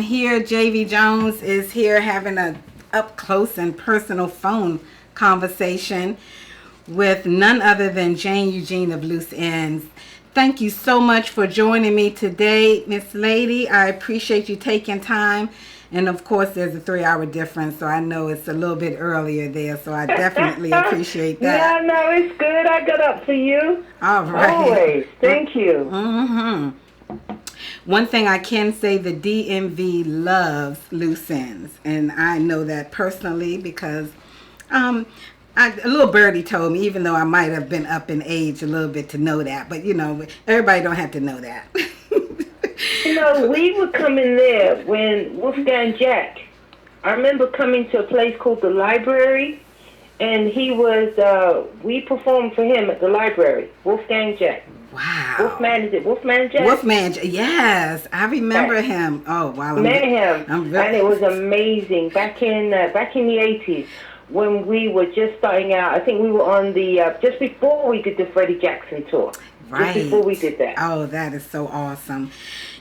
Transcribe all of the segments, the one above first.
Here, JV Jones is here having a up close and personal phone conversation with none other than Jane Eugene of Loose Ends. Thank you so much for joining me today, Miss Lady. I appreciate you taking time. And of course, there's a 3-hour difference, so I know it's a little bit earlier there, so I definitely appreciate that. No, it's good. I got up for you. All right. Always. Thank you. Mm-hmm. One thing I can say, the DMV loves loose ends, and I know that personally because a little birdie told me, even though I might have been up in age a little bit to know that, but everybody don't have to know that. We would come in there when Wolfgang Jack, I remember coming to a place called the Library, and he was, we performed for him at the Library, Wolfgang Jack. Wow. Wolfman, is it Wolfman Jack? Wolfman, yes, I remember him. Oh, wow. Met him, and it was amazing. Back in the 80s, when we were just starting out, I think we were on the, just before we did the Freddie Jackson tour. Right. Just before we did that. Oh, that is so awesome.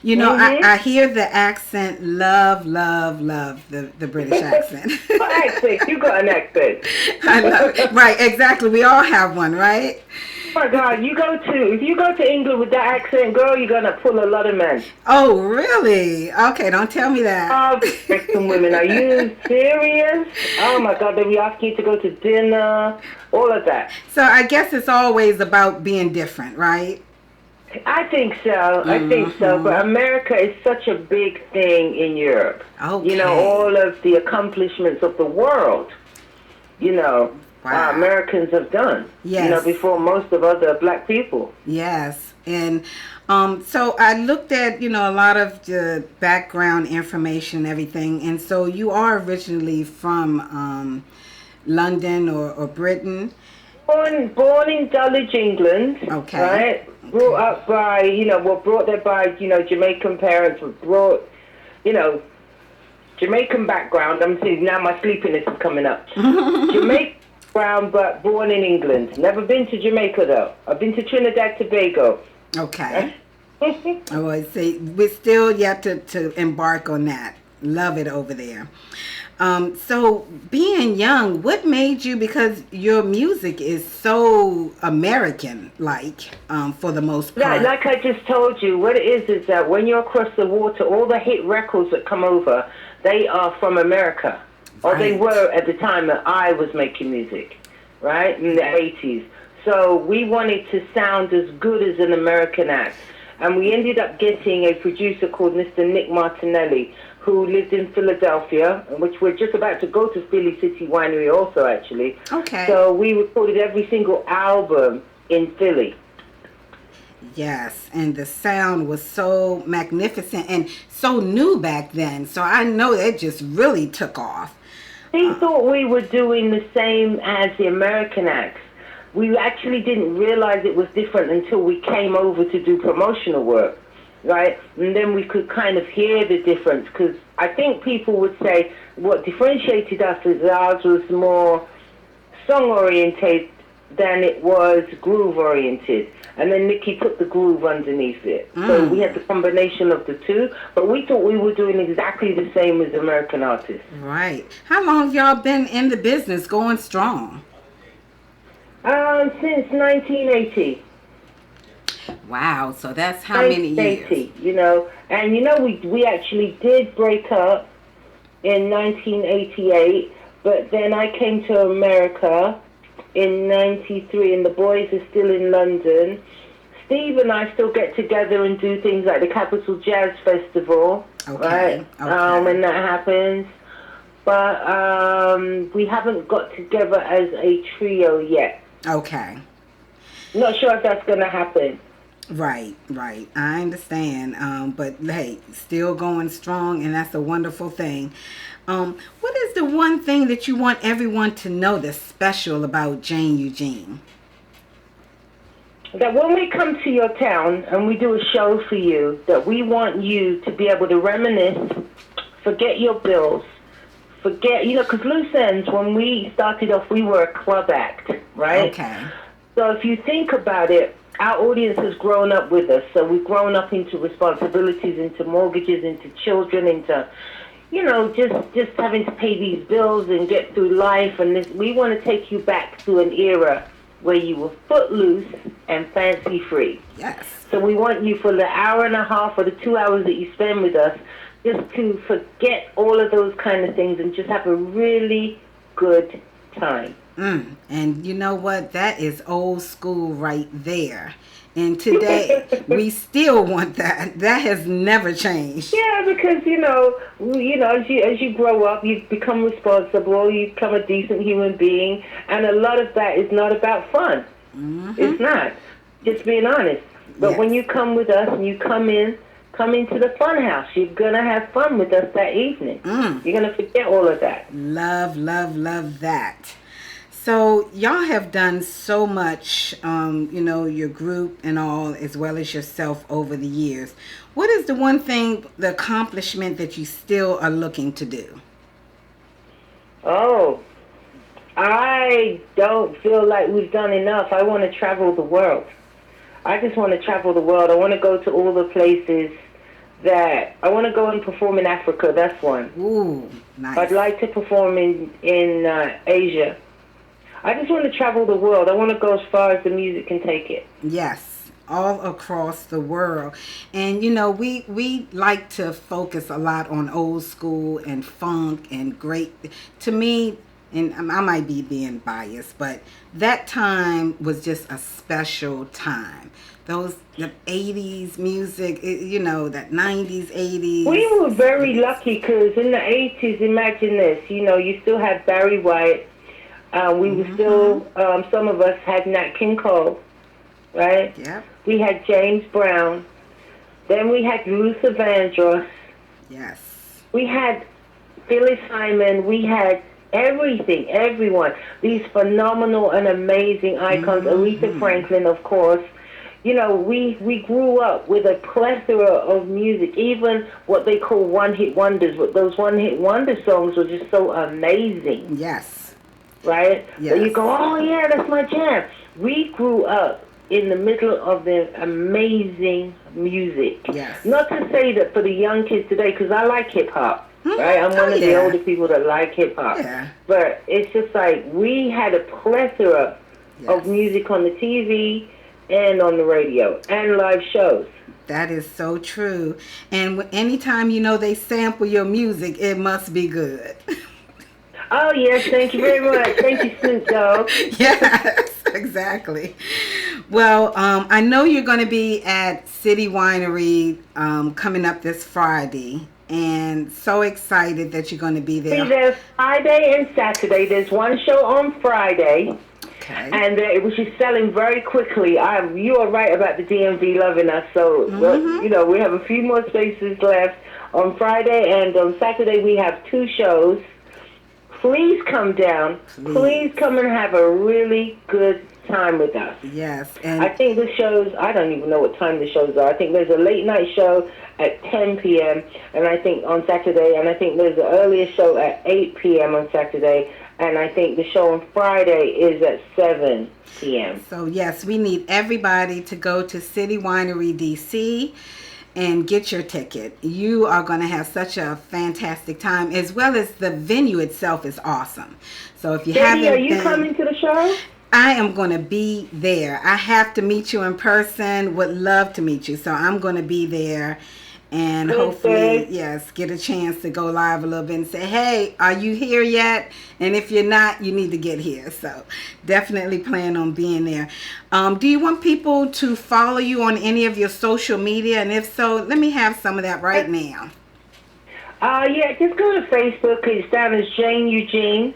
I hear the accent, love the British accent. What accent? You got an accent. I love it. Right, exactly. We all have one, right? Oh my God, if you go to England with that accent, girl, you're gonna pull a lot of men. Oh, really? Okay, don't tell me that. Some women, are you serious? Oh my God, they'll be asking you to go to dinner, all of that. So I guess it's always about being different, right? I think so. I think so. But America is such a big thing in Europe. Okay. All of the accomplishments of the world. Wow. Americans have done. Yes. Before most of other black people. Yes. And so I looked at, a lot of the background information and everything. And so you are originally from London or Britain. Born in Dulwich, England. Okay. Right? Brought up by, brought there by, Jamaican parents. Were brought, Jamaican background. I'm seeing now my sleepiness is coming up. Jamaican background, but born in England. Never been to Jamaica, though. I've been to Trinidad, Tobago. Okay. I see. We're still yet to embark on that. Love it over there. So being young, what made you, because your music is so American-like for the most part. Like I just told you, what it is that when you're across the water, all the hit records that come over, they are from America. Or they were at the time that I was making music, right, in the 80s. So we wanted to sound as good as an American act. And we ended up getting a producer called Mr. Nick Martinelli, who lived in Philadelphia, which we're just about to go to Philly City Winery also, actually. Okay. So we recorded every single album in Philly. Yes, and the sound was so magnificent and so new back then. So I know it just really took off. They thought we were doing the same as the American acts. We actually didn't realize it was different until we came over to do promotional work, right? And then we could kind of hear the difference, because I think people would say what differentiated us is ours was more song-oriented than it was groove-oriented. And then Nicky put the groove underneath it. So we had the combination of the two, but we thought we were doing exactly the same as American artists. Right. How long have y'all been in the business going strong? Since 1980. Wow, so that's how many years? 1980, and we actually did break up in 1988, but then I came to America in 93, and the boys are still in London. Steve and I still get together and do things like the Capital Jazz Festival, right? When that happens. But we haven't got together as a trio yet. Okay. Not sure if that's going to happen. Right. I understand. But hey, still going strong, and that's a wonderful thing. What is the one thing that you want everyone to know that's special about Jane Eugene? That when we come to your town and we do a show for you, that we want you to be able to reminisce, forget your bills, because Loose Ends, when we started off, we were a club act, right? Okay. So if you think about it, our audience has grown up with us. So we've grown up into responsibilities, into mortgages, into children, into, just having to pay these bills and get through life. And we want to take you back to an era where you were footloose and fancy free. Yes. So we want you, for the hour and a half or the 2 hours that you spend with us, just to forget all of those kind of things and just have a really good time. And you know what? That is old school right there. And today, we still want that. That has never changed. Yeah, because, as you grow up, you become responsible, you become a decent human being, and a lot of that is not about fun. Mm-hmm. It's not. Just being honest. But when you come with us and you come into the fun house, you're going to have fun with us that evening. You're going to forget all of that. Love, love, love that. So y'all have done so much, your group and all, as well as yourself over the years. What is the one thing, the accomplishment that you still are looking to do? Oh, I don't feel like we've done enough. I want to travel the world. I just want to travel the world. I want to go to all the places that I want to go and perform in Africa. That's one. Ooh, nice. I'd like to perform in Asia. I just want to travel the world. I want to go as far as the music can take it. Yes, all across the world. And, we like to focus a lot on old school and funk and great. To me, and I might be being biased, but that time was just a special time. The 80s music, that 90s, 80s. We were very lucky because in the 80s, imagine this, you still had Barry White. We were still, some of us had Nat King Cole, right? Yeah. We had James Brown. Then we had Luther Vandross. Yes. We had Phyllis Hyman. We had everything, everyone. These phenomenal and amazing icons. Aretha Franklin, of course. We grew up with a plethora of music, even what they call one-hit wonders. But those one-hit wonder songs were just so amazing. Yes. Right? Yes. So you go, oh yeah, that's my jam. We grew up in the middle of the amazing music. Yes. Not to say that for the young kids today, because I like hip-hop. Right? I'm one of the older people that like hip-hop. Yeah. But it's just like we had a plethora of music on the TV and on the radio and live shows. That is so true. And anytime they sample your music, it must be good. Oh, yes. Thank you very much. Thank you, Snoop Dogg. Yes, exactly. Well, I know you're going to be at City Winery coming up this Friday. And so excited that you're going to be there. Be there Friday and Saturday. There's one show on Friday. Okay. And which is selling very quickly. You are right about the DMV loving us. So, we have a few more spaces left on Friday. And on Saturday, we have 2 shows. Please come down. Please come and have a really good time with us. Yes. And I think the shows, I don't even know what time the shows are. I think there's a late night show at 10 p.m. and I think on Saturday, and I think there's an earlier show at 8 p.m. on Saturday, and I think the show on Friday is at 7 p.m. So, yes, we need everybody to go to City Winery, D.C., and get your ticket. You are going to have such a fantastic time, as well as the venue itself is awesome. So if you haven't are you coming to the show? I am going to be there. I have to meet you in person. Would love to meet you. So I'm going to be there. And hopefully, yes, get a chance to go live a little bit and say, hey, are you here yet? And if you're not, you need to get here. So definitely plan on being there. Do you want people to follow you on any of your social media? And if so, let me have some of that right now. Yeah, just go to Facebook. It's down as Jane Eugene,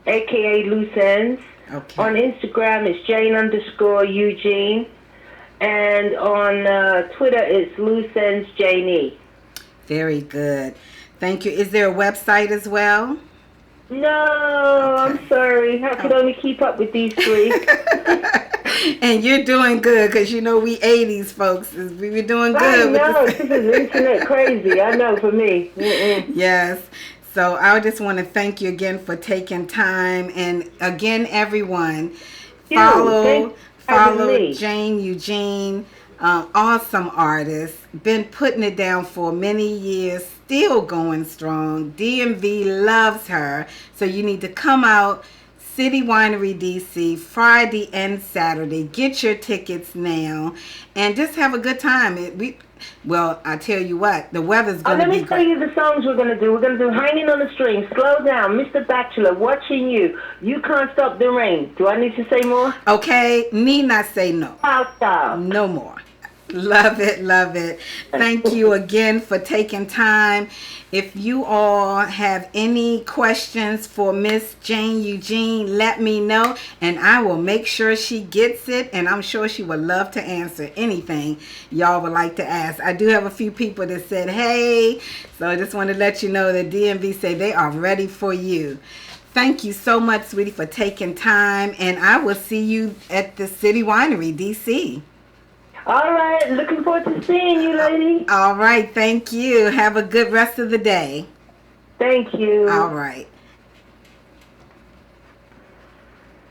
a.k.a. Loose Ends. Okay. On Instagram, it's Jane_Eugene. And on Twitter, it's Loose Ends Janie. Very good. Thank you. Is there a website as well? No, okay. I'm sorry. I could only keep up with these 3. And you're doing good because we 80s folks. We're doing good. I know. This is internet crazy. I know for me. Yes. So I just want to thank Pardon followed me. Jane Eugene, awesome artist, been putting it down for many years, still going strong. DMV loves her, so you need to come out. City Winery DC, Friday and Saturday. Get your tickets now, and just have a good time. Well, I tell you what, the weather's going to Let be me tell great. you the songs we're going to do. We're going to do Hanging on the String, Slow Down, Mr. Bachelor, Watching You, You Can't Stop the Rain. Do I need to say more? Okay, need not say no. Style. No more. Love it, love it. Thank you again for taking time. If you all have any questions for Miss Jane Eugene, let me know and I will make sure she gets it, and I'm sure she would love to answer anything y'all would like to ask. I do have a few people that said, hey, so I just want to let you know that DMV say they are ready for you. Thank you so much, sweetie, for taking time, and I will see you at the City Winery, DC. All right. Looking forward to seeing you, lady. All right. Thank you. Have a good rest of the day. Thank you. All right.